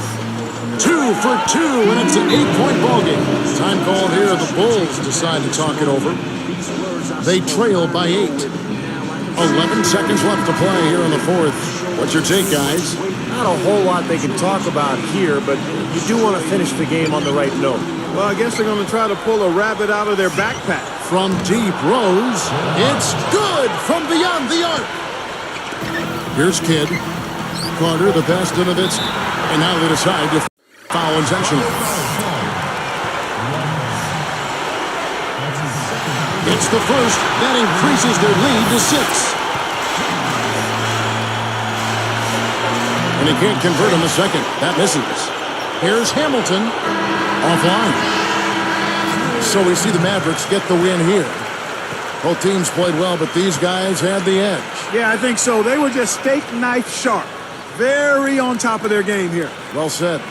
2 for 2, and it's an 8-point ballgame. Time called here. The Bulls decide to talk it over. They trail by 8. 11 seconds left to play here in the fourth. What's your take, guys? Not a whole lot they can talk about here, but you do want to finish the game on the right note. Well, I guess they're going to try to pull a rabbit out of their backpack. From deep, Rose. It's good from beyond the arc. Here's Kidd. Carter, the pass to Nowitzki. And now they decide to foul intentionally. It's the first. That increases their lead to 6. And he can't convert on the second. That misses. Here's Hamilton. Offline. So we see the Mavericks get the win here. Both teams played well, but these guys had the edge. Yeah, I think so. They were just steak knife sharp. Very on top of their game here. Well said.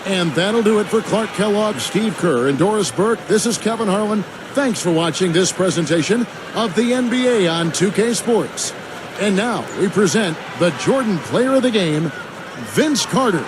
And that'll do it for Clark Kellogg, Steve Kerr, and Doris Burke. This is Kevin Harlan. Thanks for watching this presentation of the NBA on 2K Sports. And now we present the Jordan Player of the Game, Vince Carter.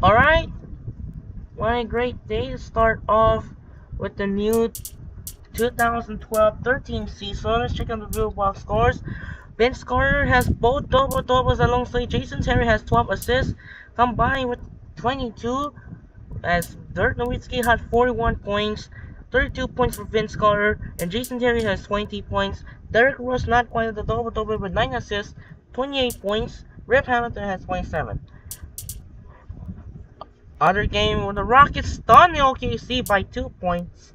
Alright, what a great day to start off with the new 2012-13 season. Let's check out the real box scores. Vince Carter has both double-doubles alongside Jason Terry has 12 assists, combined with 22, as Dirk Nowitzki had 41 points, 32 points for Vince Carter, and Jason Terry has 20 points. Derrick Rose not quite at the double-double with 9 assists, 28 points. Rip Hamilton has 27. Other game where the Rockets stunned the OKC by 2 points.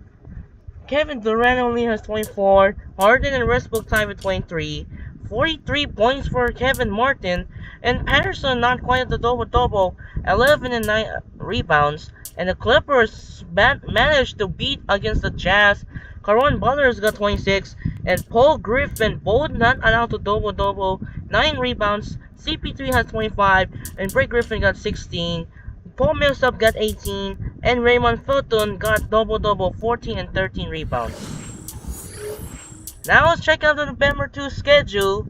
Kevin Durant only has 24. Harden and Westbrook tied with 23. 43 points for Kevin Martin. And Patterson not quite at the double-double. 11 and 9 rebounds. And the Clippers managed to beat against the Jazz. Caron Butler's got 26. And Paul Griffin both not allowed to double-double. 9 rebounds. CP3 has 25. And Blake Griffin got 16. Paul Millsap got 18, and Raymond Felton got double-double, 14 and 13 rebounds. Now let's check out the November 2 schedule.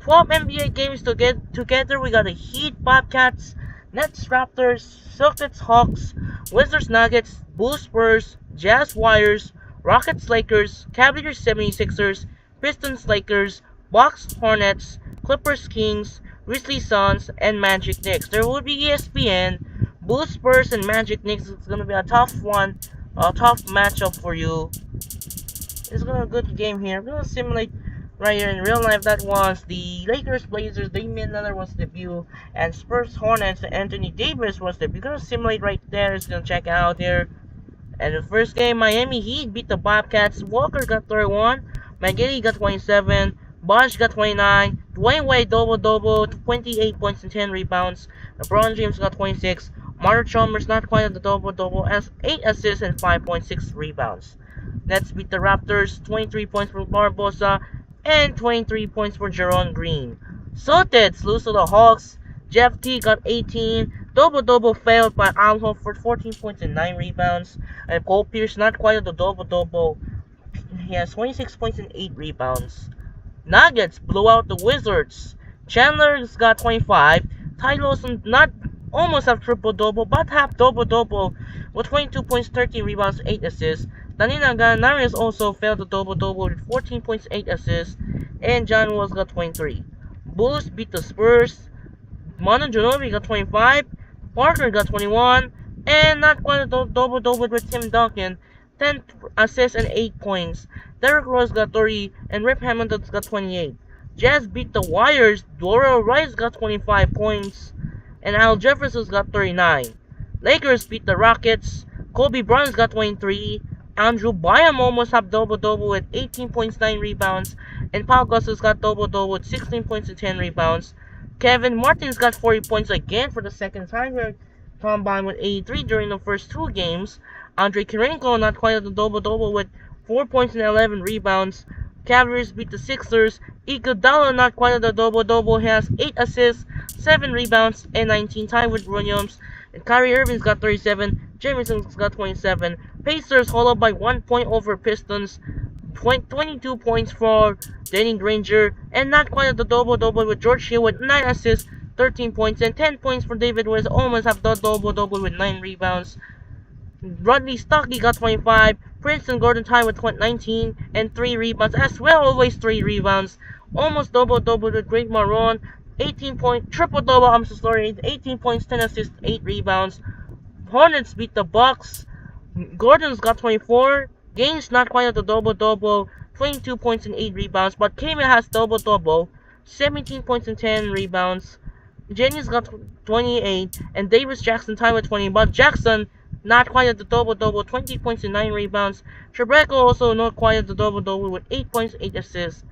12 NBA games to get together. We got the Heat, Bobcats, Nets, Raptors, Celtics, Hawks, Wizards, Nuggets, Bulls, Spurs, Jazz, Warriors, Rockets, Lakers, Cavaliers, 76ers, Pistons, Lakers, Bucks, Hornets, Clippers, Kings, Grizzlies, Suns, and Magic, Knicks. There will be ESPN. Bulls, Spurs, and Magic Knicks. It's gonna be a tough one, a tough matchup for you. It's gonna be a good game here. I'm gonna simulate right here in real life. That was the Lakers, Blazers. Damian Lillard was debut, and Spurs, Hornets. Anthony Davis was debut. We're gonna simulate right there. It's gonna check out here. And the first game, Miami Heat beat the Bobcats. Walker got 31. McGiddy got 27. Bosh got 29. Dwayne Wade double-double, 28 points and 10 rebounds. LeBron James got 26. Mario Chalmers not quite at the double-double, as 8 assists and 5.6 rebounds. Nets beat the Raptors, 23 points for Barbosa, and 23 points for Jaron Green. Celtics lose to the Hawks. Jeff T got 18. Double-double failed by Al Horford, 14 points and 9 rebounds. And Paul Pierce not quite at the double-double. He has 26 points and 8 rebounds. Nuggets blew out the Wizards. Chandler's got 25. Ty Lawson not almost have triple-double, but have double-double with 22 points, 13 rebounds, 8 assists. Danilo Gallinari also failed the double-double with 14 points, 8 assists. And John Wall's got 23. Bulls beat the Spurs. Manu Ginobili got 25. Parker got 21. And not quite a double-double with Tim Duncan. 10 assists and 8 points. Derrick Rose got 30. And Rip Hamilton's got 28. Jazz beat the Warriors. Doral Rice got 25 points. And Al Jefferson's got 39. Lakers beat the Rockets. Kobe Bryant's got 23. Andrew Bynum almost have double-double with 18 points, 9 rebounds. And Paul Gasol's got double-double with 16 points and 10 rebounds. Kevin Martin's got 40 points again for the second time here, combined with 83 during the first 2 games. Andre Kirilenko not quite at the double-double with 4 points and 11 rebounds. Cavaliers beat the Sixers. Iguodala not quite at the double-double. He has 8 assists, 7 rebounds, and 19, tied with Williams. And Kyrie Irving's got 37. Jamison's got 27. Pacers followed by 1 point over Pistons. 22 points for Danny Granger. And not quite at the double-double with George Hill with 9 assists, 13 points, and 10 points for David West. Almost have the double-double with 9 rebounds. Rodney Stockey got 25. Princeton Gordon tied with 19 and 3 rebounds as well. Always 3 rebounds. Almost double-double with Greg Marron. triple-double, 18 points, 10 assists, 8 rebounds. Hornets beat the Bucks. Gordon's got 24. Gaines not quite at the double-double. 22 points and 8 rebounds. But Kama has double-double. 17 points and 10 rebounds. Jennings got 28. And Davis Jackson tied with 20. But Jackson not quite at the double-double. 20 points and 9 rebounds. Trebeko also not quite at the double-double with 8 points, 8 assists.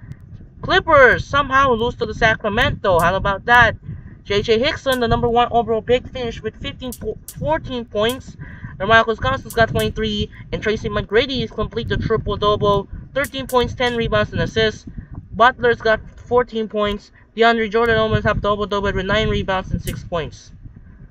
Clippers somehow lose to the Sacramento. How about that? J.J. Hickson, the number 1 overall pick, finished with 14 points. Marcus Cousins got 23. And Tracy McGrady is complete the triple-double. 13 points, 10 rebounds, and assists. Butler's got 14 points. DeAndre Jordan almost have double-double with 9 rebounds and 6 points.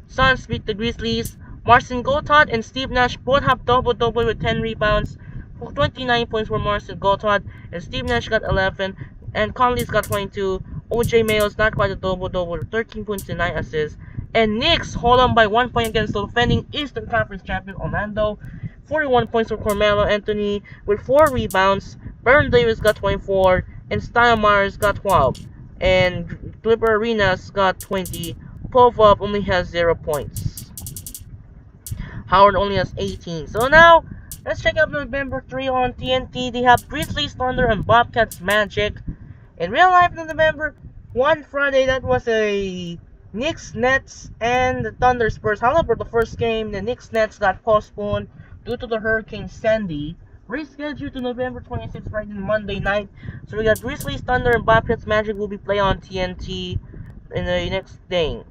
Suns beat the Grizzlies. Marcin Gortat and Steve Nash both have double-double with 10 rebounds. 29 points for Marcin Gortat. And Steve Nash got 11. And Conley's got 22. OJ Mayo's not quite a double-double with 13 points and 9 assists. And Knicks hold on by 1 point against the defending Eastern Conference champion Orlando. 41 points for Carmelo Anthony with 4 rebounds. Baron Davis got 24, and Stoudemire got 12. And Clipper Arenas got 20. Popov only has 0 points. Howard only has 18. So now, let's check out November 3 on TNT. They have Grizzlies, Thunder, and Bobcats Magic. In real life, in November 1 Friday, that was a Knicks, Nets, and the Thunder Spurs. However, the first game, the Knicks Nets got postponed due to the Hurricane Sandy. Rescheduled to November 26th, right in Monday night. So we got Grizzlies, Thunder, and Bobcats Magic will be playing on TNT in the next day.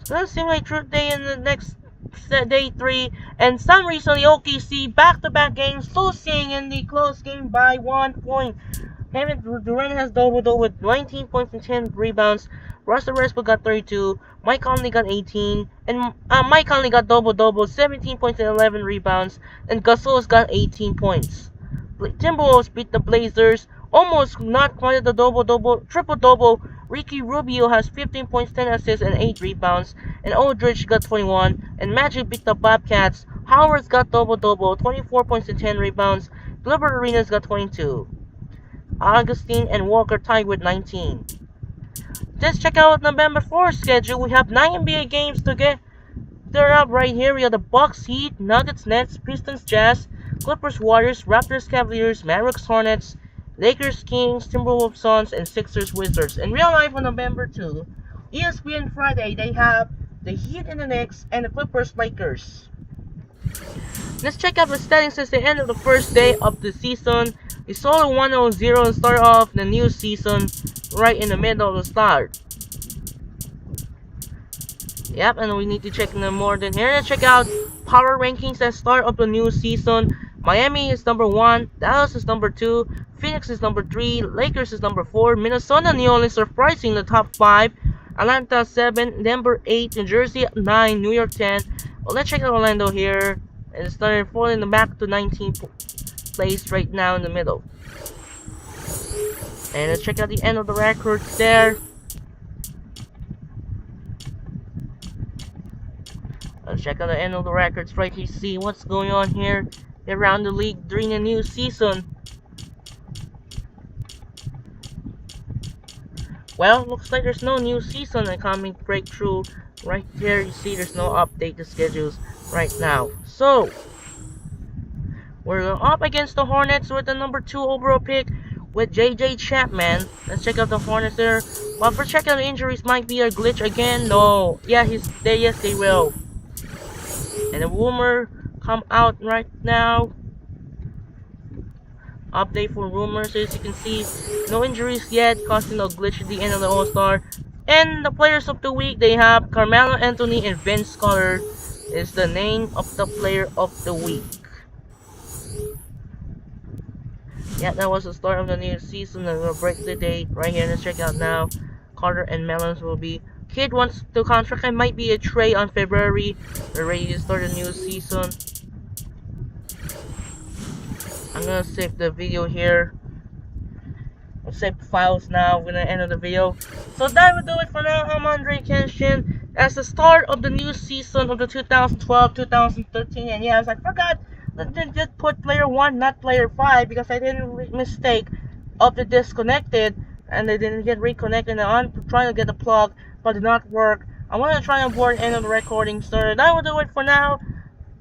So let's see my truth day in the next day 3. And some reason the OKC back-to-back games losing in the close game by 1 point. Kevin Durant has double-double with 19 points and 10 rebounds. Russell Westbrook got 32. Mike Conley got 18. And Mike Conley got double-double, 17 points and 11 rebounds. And Gasol's got 18 points. Timberwolves beat the Blazers. Almost not quite the double-double, triple-double. Ricky Rubio has 15 points, 10 assists, and 8 rebounds. And Aldridge got 21. And Magic beat the Bobcats. Howard's got double-double, 24 points and 10 rebounds. Gilbert Arenas got 22. Augustine and Walker tied with 19. Let's check out November 4 schedule. We have 9 NBA games to get. They're up right here. We have the Bucks, Heat, Nuggets, Nets, Pistons, Jazz, Clippers, Warriors, Raptors, Cavaliers, Mavericks, Hornets, Lakers, Kings, Timberwolves, Suns, and Sixers, Wizards. In real life on November 2, ESPN Friday, they have the Heat and the Knicks and the Clippers, Lakers. Let's check out the standings since the end of the first day of the season. We saw the 1-0 and start off the new season right in the middle of the start. Yep, and we need to check them more than here. Let's check out power rankings at start of the new season. Miami is number 1, Dallas is number 2, Phoenix is number 3, Lakers is number 4, Minnesota and New Orleans surprising the top 5, Atlanta 7, Denver 8, New Jersey 9, New York 10. Well, let's check out Orlando here. And it started falling back to 19th place right now in the middle. And let's check out the end of the records there. Let's check out the end of the records right here. See what's going on here around the league during the new season. Well, looks like there's no new season coming breakthrough right there. You see there's no update to schedules right now. So we're up against the Hornets with the number 2 overall pick with JJ Chapman. Let's check out the Hornets there. But for checking out the injuries, might be a glitch again. No, yeah, yes they will. And the rumor come out right now. Update for rumors. As you can see, no injuries yet, causing a glitch at the end of the All-Star. And the players of the week, they have Carmelo Anthony and Vince Carter is the name of the player of the week. Yeah, that was the start of the new season, and we'll break the date right here. Let's check out now. Carter and Melons will be. Kid wants to contract. It might be a trade on February. We're ready to start a new season. I'm gonna save the video here. I'll save the files now. We're gonna end of the video. So that will do it for now. I'm Andre Kenshin. As the start of the new season of the 2012-2013, and yes, I forgot that just put player 1, not player 5, because I didn't mistake of the disconnected, and they didn't get reconnected. And I'm trying to get the plug, but it did not work. I want to try and board end of the recording. So that will do it for now.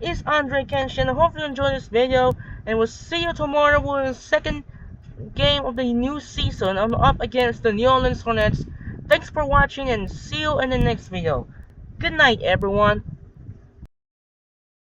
It's Andre Kenshin. I hope you enjoyed this video, and we'll see you tomorrow with the second game of the new season. I'm up against the New Orleans Hornets. Thanks for watching, and see you in the next video. Good night, everyone.